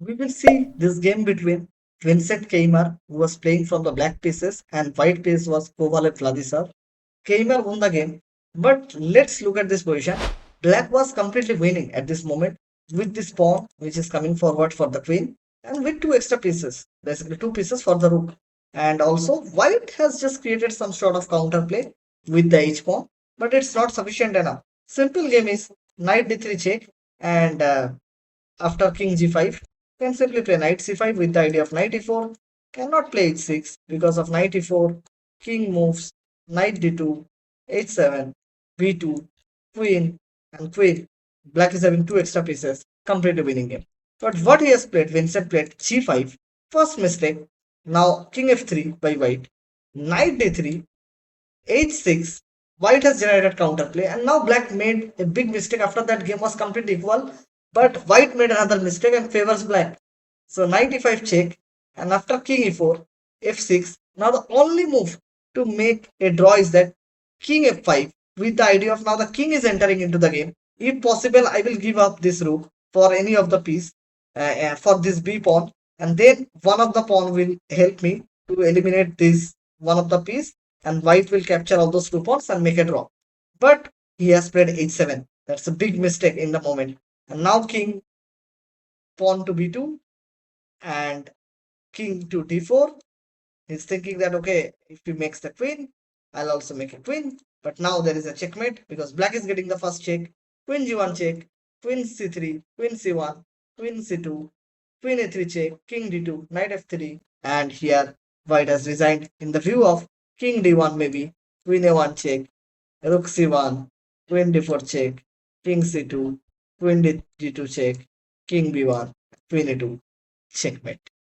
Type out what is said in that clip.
We will see this game between Vincent Keymer, who was playing from the black pieces, and white piece was Koval and Vladislav. Keymer won the game, but let's look at this position. Black was completely winning at this moment with this pawn, which is coming forward for the queen, and with two extra pieces, basically two pieces for the rook. And also, white has just created some sort of counterplay with the h pawn, but it's not sufficient enough. Simple game is knight d3 check, and after king g5, can simply play knight c5 with the idea of knight e4. Cannot play h6 because of knight e4. King moves, knight d2, h7, b2, queen, and queen. Black is having two extra pieces, completely winning game. But what he has played, Vincent played g5, first mistake. Now king f3 by white, knight d3, h6. White has generated counterplay, and now black made a big mistake. After that, game was completely equal, but white made another mistake and favors black. So knight e5 check, and after king e4, f6. Now the only move to make a draw is that king f5, with the idea of now the king is entering into the game. If possible, I will give up this rook for any of the piece for this b pawn, and then one of the pawn will help me to eliminate this one of the piece, and white will capture all those two pawns and make a draw. But he has played h7. That's a big mistake in the moment. And now king pawn to b2 and king to d4. He's thinking that okay, if he makes the queen, I'll also make a queen. But now there is a checkmate because black is getting the first check. Queen g1 check, queen c3, queen c1, queen c2, queen a3 check, king d2, knight f3, and here white has resigned in the view of king d1 maybe, queen a1 check, rook c1, queen d4 check, king c2, queen d2 check, king b1, queen a2, checkmate.